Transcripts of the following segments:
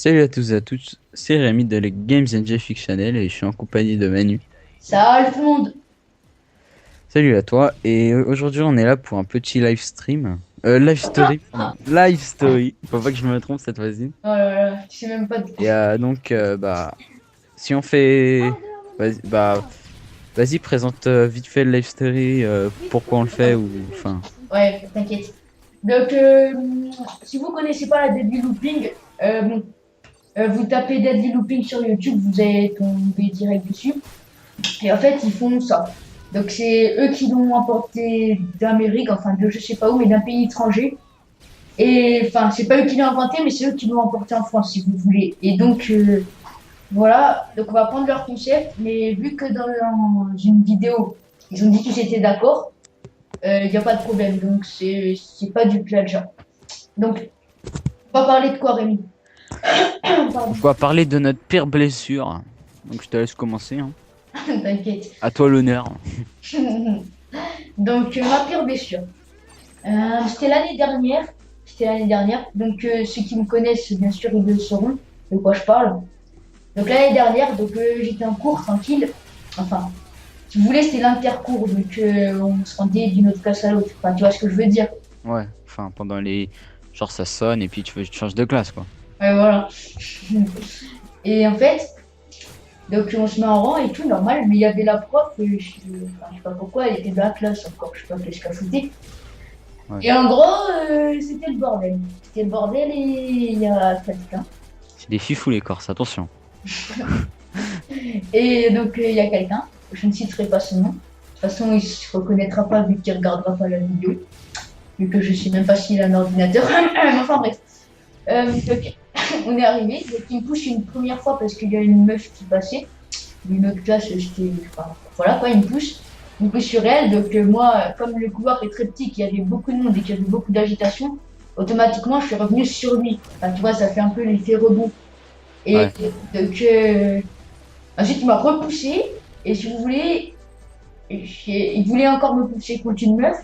Salut à tous et à toutes, c'est Rémi de la Games and Fiction Channel et je suis en compagnie de Manu. Salut tout le monde! Salut à toi et aujourd'hui on est là pour un petit live stream. Live story, pardon. Live story, faut pas que je me trompe cette fois-ci. Oh là là, je sais même pas de quoi. Et bah si on fait... Vas-y présente vite fait le live story, pourquoi on le fait ou... Enfin... Ouais, t'inquiète. Donc, si vous connaissez pas la Deadly Looping, bon, vous tapez Deadly Looping sur YouTube, vous allez tomber direct dessus. Et en fait, ils font ça. Donc, c'est eux qui l'ont importé d'Amérique, enfin, de je sais pas où, mais d'un pays étranger. Et enfin, c'est pas eux qui l'ont inventé, mais c'est eux qui l'ont importé en France, si vous voulez. Et donc, voilà, donc on va prendre leur concept, mais vu que dans une vidéo, ils ont dit qu'ils étaient d'accord, il n'y a pas de problème. Donc, c'est pas du plagiat. Donc, on va parler de quoi, Rémi? On Pardon, va parler de notre pire blessure. Donc je te laisse commencer, hein. t'inquiète. À toi l'honneur. Donc, ma pire blessure. C'était l'année dernière. C'était l'année dernière. Donc, ceux qui me connaissent, bien sûr, ils le sauront de quoi je parle. Donc, l'année dernière, donc, j'étais en cours tranquille. Enfin, si vous voulez, c'était l'intercours. Donc, on se rendait d'une autre classe à l'autre. Enfin, tu vois ce que je veux dire. Ouais, enfin pendant les... Genre ça sonne et puis tu changes de classe quoi. Ouais, voilà. Et en fait, donc on se met en rang et tout, normal, mais il y avait la prof, enfin, je sais pas pourquoi, elle était de la classe encore, je sais pas qu'est-ce qu'elle foutait. Ouais. Et en gros, c'était le bordel. C'était le bordel et il y a quelqu'un. C'est des fifous les Corses, attention. Et donc il y a quelqu'un, je ne citerai pas son nom. De toute façon, il se reconnaîtra pas vu qu'il regardera pas la vidéo, vu que je sais même pas s'il a un ordinateur. Enfin bref. Donc, on est arrivé, donc il me pousse une première fois parce qu'il y a une meuf qui passait. Une autre classe, j'étais. Enfin, voilà quoi, il me pousse sur elle. Donc, moi, comme le couloir est très petit, qu'il y avait beaucoup de monde et qu'il y avait beaucoup d'agitation, automatiquement, je suis revenue sur lui. Enfin, tu vois, ça fait un peu l'effet rebond. Et Ouais. donc, ensuite, il m'a repoussé. Et si vous voulez, il voulait encore me pousser contre une meuf.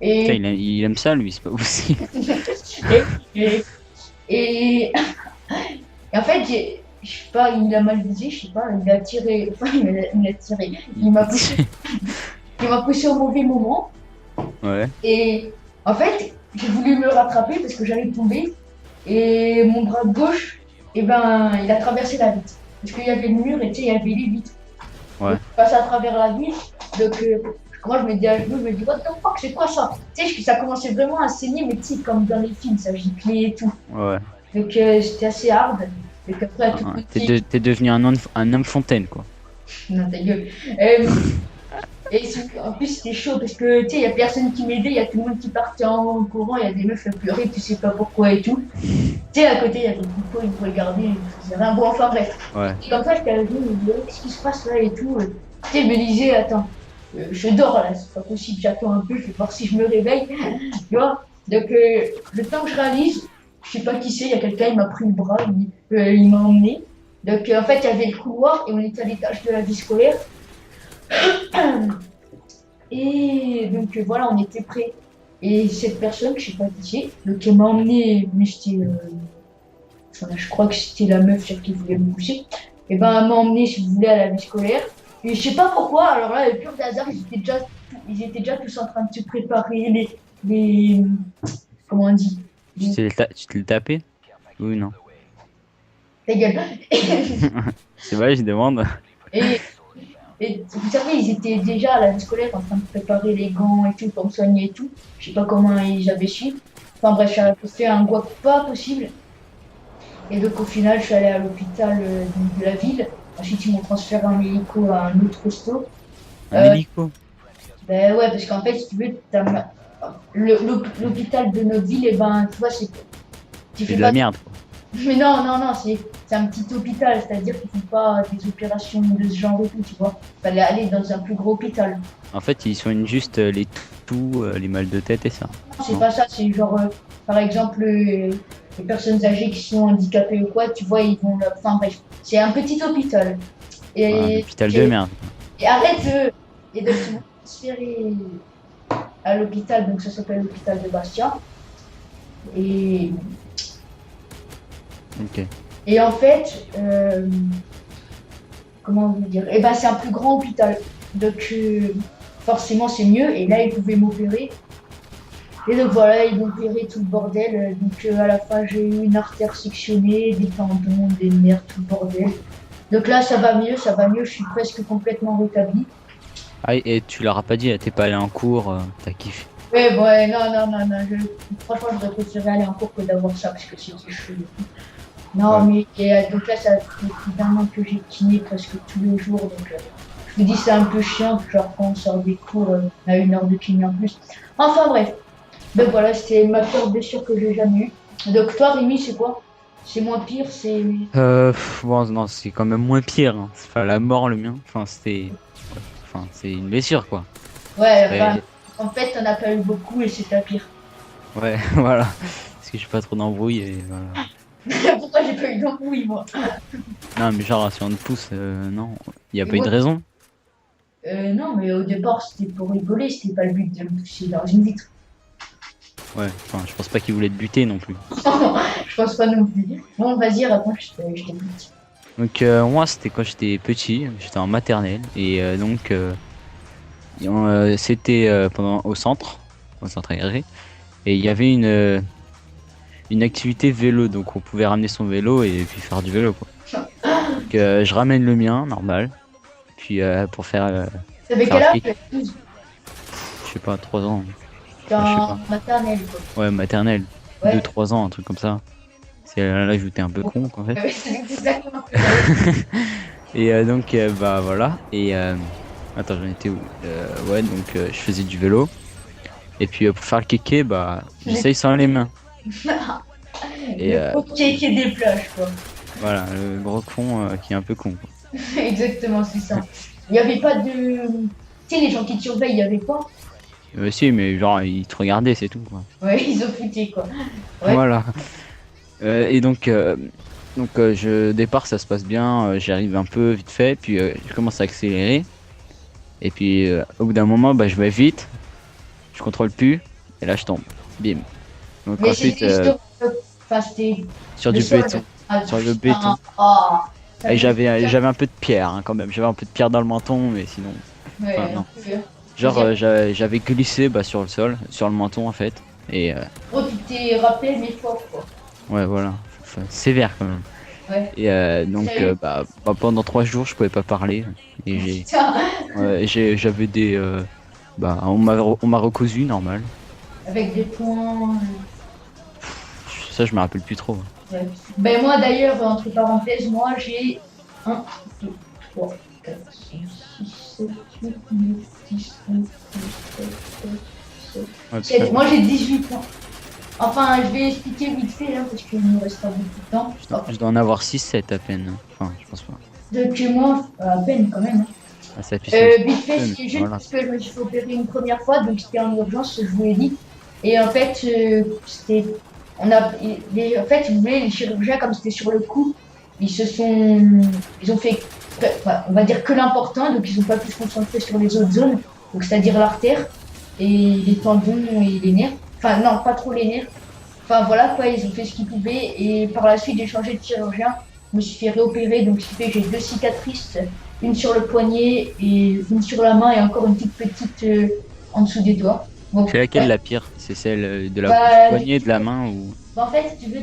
Putain, Et, il aime ça lui, c'est pas possible. et, et, et en fait, je sais pas, il a mal visé, je sais pas, il a tiré, enfin, il a tiré, il m'a poussé au mauvais moment. Ouais. Et en fait, j'ai voulu me rattraper parce que j'allais tomber. Et mon bras gauche, eh ben, il a traversé la vitre. Parce qu'il y avait le mur et tu sais, il y avait les vitres. Donc, Ouais. je passe à travers la vitre. Donc, moi, je me dis à genoux, je me dis, what the fuck, c'est quoi ça? Tu sais, ça commençait vraiment à saigner, mais tu sais, comme dans les films, ça giclait et tout. Ouais. Donc, c'était assez hard. Donc, après, tout Ouais. petit, T'es devenu un homme fontaine quoi. non, ta gueule. Euh, Et en plus, c'était chaud parce que, tu sais, il n'y a personne qui m'aidait, il y a tout le monde qui partait en courant, il y a des meufs à pleurer, tu sais pas pourquoi et tout. Tu sais, à côté, il y avait une pote, ils me regardaient, ils faisaient rien. Bon, enfin bref. Ouais. Et comme ça, j'étais avec lui, il me disait, qu'est-ce qui se passe là et tout. Tu sais, je me disais, attends, je dors là, c'est pas possible, j'attends un peu, je vais voir si je me réveille. Tu vois? Donc, le temps que je réalise, je sais pas qui c'est, il y a quelqu'un, il m'a pris le bras, il m'a emmené. Donc, en fait, il y avait le couloir et on était à l'étage de la vie scolaire. Et donc voilà, on était prêts. Et cette personne, je sais pas qui c'est, donc elle m'a emmené, mais c'était, enfin, je crois que c'était la meuf sur qui voulait me coucher. Et ben elle m'a emmené, si vous voulez, à la vie scolaire. Et je sais pas pourquoi, alors là, le pur hasard, ils étaient déjà tous en train de se préparer les comment on dit, Tu te le tapé? Oui, non. les gueules. C'est vrai, je demande. Et, et vous savez, ils étaient déjà à la vie scolaire en train de préparer les gants et tout pour me soigner et tout. Je sais pas comment ils avaient su. Enfin bref, j'ai fait un guac pas possible. Et donc au final, je suis allée à l'hôpital de la ville. Ensuite, ils m'ont transféré en hélico à un autre hosto. Un Euh, hélico. ben ouais, parce qu'en fait, si tu veux, l'hôpital de notre ville, et ben, tu vois, tu C'est fais de pas. la merde quoi. Mais non, non, non, c'est un petit hôpital, c'est-à-dire qu'ils font pas des opérations de ce genre et tout, tu vois. Fallait aller dans un plus gros hôpital. En fait, ils soignent juste les toutous, les mal de tête et ça. C'est Non? pas ça, c'est genre, par exemple, les personnes âgées qui sont handicapées ou quoi, tu vois, ils vont. Enfin bref, c'est un petit hôpital. Ouais, un Et, hôpital de et, merde. et arrête et de se transférer à l'hôpital, donc ça s'appelle l'hôpital de Bastia. Et, Ok. Et en fait, comment vous dire? Eh ben, c'est un plus grand hôpital. Donc, forcément, c'est mieux. Et là, ils pouvaient m'opérer. Et donc, voilà, ils m'ont opéré tout le bordel. Donc, à la fin, j'ai eu une artère sectionnée, des tendons, des nerfs, tout le bordel. Donc là, ça va mieux, ça va mieux. Je suis presque complètement rétabli. Ah, et tu leur as pas dit, t'es pas allé en cours, t'as kiffé. Ouais, bon, ouais, non, non, non, non. Franchement, j'aurais préféré aller en cours que d'avoir ça parce que c'était chaud. Non, Ouais. mais donc là, ça fait plus d'un an que j'ai kiné presque tous les jours. Donc, je me dis, c'est un peu chiant, genre quand on sort des cours à 1 heure de kiné en plus. Enfin, bref. Donc voilà, c'était ma pire blessure que j'ai jamais eue. Donc, toi, Rémi, c'est quoi? C'est moins pire, c'est. Bon, non, c'est quand même moins pire, hein. C'est pas la mort, le mien. Enfin, c'était. Enfin, c'est une blessure, quoi. Ouais, enfin, Ouais, en fait, t'en as pas eu beaucoup et c'est ta pire. ouais, voilà. Parce que j'ai pas trop d'embrouilles et voilà. Pourquoi j'ai pas eu d'embrouille, moi? Non, mais genre, si on te pousse, non, y a Et pas eu moi, de raison. non, mais au départ, c'était pour rigoler, c'était pas le but de me pousser dans une vitre. Ouais, enfin, je pense pas qu'il voulait te buter non plus. Je pense pas non plus. Bon, vas-y, raconte, je t'écoute. Donc, moi, c'était quand j'étais petit, j'étais en maternelle, et donc, c'était pendant au centre aéré, et il y avait une activité vélo, donc on pouvait ramener son vélo et puis faire du vélo, quoi. Donc, je ramène le mien, normal, puis pour T'avais faire quel le âge? kick, 12. je sais pas, 3 ans, T'es enfin, je sais en pas, maternelle, quoi. ouais, maternelle, deux Ouais. trois ans, un truc comme ça. C'est là où j'étais un peu Bon. con, en fait. Ouais, c'est exactement ce que j'avais. Et donc, bah voilà. Et attends, j'en étais où? Ouais, donc je faisais du vélo. Et puis pour faire le kéké, bah j'essaye sans les mains. Et Le hockey qui est des plages, quoi. voilà, le gros con qui est un peu con, quoi. Exactement, c'est ça. Il n'y avait pas de. Tu sais, les gens qui te surveillent, il n'y avait pas. Si, mais genre, il te regardait, c'est tout, quoi. Ouais, ils ont fouté, quoi. Ouais. Voilà. Et donc je départ, ça se passe bien. J'arrive un peu vite fait. Puis je commence à accélérer. Et puis au bout d'un moment, bah je vais vite. Je contrôle plus. Et là, je tombe. Bim. Donc Mais ensuite, c'était sur. Enfin, c'était sur le du sol. béton. Ah, Sur le putain. béton. Ah, ça Et fait bizarre. j'avais un peu de pierre hein, quand même. J'avais un peu de pierre dans le menton, mais sinon, enfin Ouais, un non. peu. Genre Vas-y, j'avais glissé bah, sur le sol, sur le menton en fait. Et oh, tu t'es rappelé, mais fort, quoi. ouais voilà, enfin, sévère quand même. Ouais. Et donc Sérieux? bah, pendant 3 jours je pouvais pas parler. Et Putain. j'avais des bah on m'a recousu normal. Avec des points. Ça je me rappelle plus trop. Ouais. Ben moi d'ailleurs, entre parenthèses, moi j'ai 1, 2, 3, 4, 5, 6, 7, 8, 9, 10, 11, 12, 13, 14, 17. Ouais, Moi j'ai 18 points. Enfin, je vais expliquer vite fait hein, parce qu'il nous reste pas beaucoup de temps. je dois en avoir 6 7 à peine. Enfin je pense pas. Donc moi, à peine quand même. Ah, ça puisse un Vite fait, peu, mais c'est juste voilà. parce que je me suis fait opérer une première fois, donc c'était en urgence, je vous l'ai dit. Et en fait, c'était. En fait, vous voulez, les chirurgiens, comme c'était sur le coup, ils ont fait, enfin, on va dire que l'important, donc ils n'ont pas pu se concentrer sur les autres zones, donc c'est-à-dire l'artère et les tendons et les nerfs. Enfin, non, pas trop les nerfs. Enfin, voilà quoi, ils ont fait ce qu'ils pouvaient. Et par la suite, j'ai changé de chirurgien. Je me suis fait réopérer, donc ce qui fait que j'ai 2 cicatrices, une sur le poignet et une sur la main et encore une toute petite en dessous des doigts. Bon, C'est laquelle ouais. la pire? C'est celle du Bah, poignet, de la main ou. bah, en fait, si tu veux,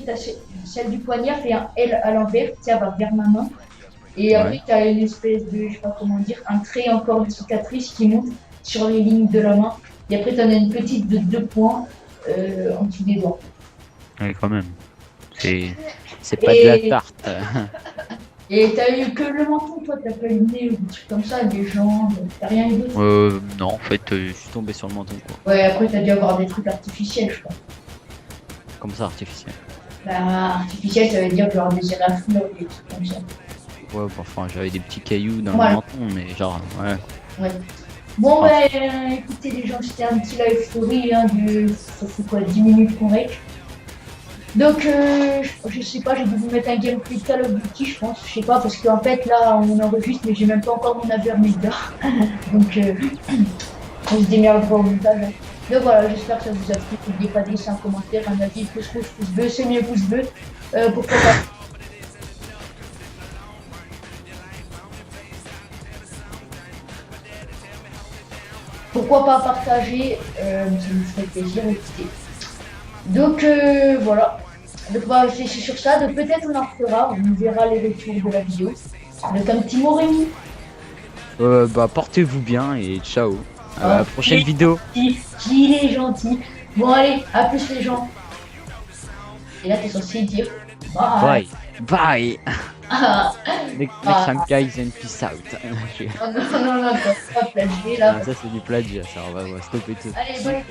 celle du poignet fait un L à l'envers, tu sais, elle va vers ma main. Et Ouais. après, tu as une espèce de, je sais pas comment dire, un trait encore de cicatrice qui monte sur les lignes de la main. Et après, tu en as une petite de 2 points en dessous des doigts. Ouais, quand même. C'est pas de la Et tarte. Et t'as eu que le menton, toi, t'as pas eu le nez ou des trucs comme ça, des jambes, t'as rien eu d'autre? Non, en fait, je suis tombé sur le menton, quoi. Ouais, après t'as dû avoir des trucs artificiels, je crois. Comme ça, artificiel. Bah, artificiel, ça veut dire genre des éraflures, des trucs comme ça. Ouais, bon, enfin, j'avais des petits cailloux dans le Voilà, menton, mais genre, ouais. ouais. Bon, Ah, bah, écoutez les gens, c'était un petit live story hein, ça fait quoi, 10 minutes qu'on règle. Donc, je sais pas, j'ai dû vous mettre un gameplay de Call of Duty, je pense, je sais pas, parce qu'en fait, là, on enregistre, mais j'ai même pas encore mon avion méga. Donc, on se démerdera au montage. Hein. Donc voilà, j'espère que ça vous a plu. N'oubliez pas de laisser un commentaire, un avis, pouce rouge, pouce bleu, c'est mieux pouce bleu. Pourquoi pas pourquoi pas partager, ça nous ferait plaisir, écoutez. Donc voilà. Donc bah, c'est sur ça, donc peut-être on en refera, on verra les retours de la vidéo. Donc un petit mot Rémi. Bah portez-vous bien et ciao. À la Hein, prochaine vidéo. il est gentil. Bon allez, à plus les gens. Et là t'es censé dire bye. Bye. Bye. Ah, Next ah. time guys and peace out. Oh non, non, non, t'as pas plagié là. Ah, ça c'est du plagiat, ça on va stopper tout. Allez, bye.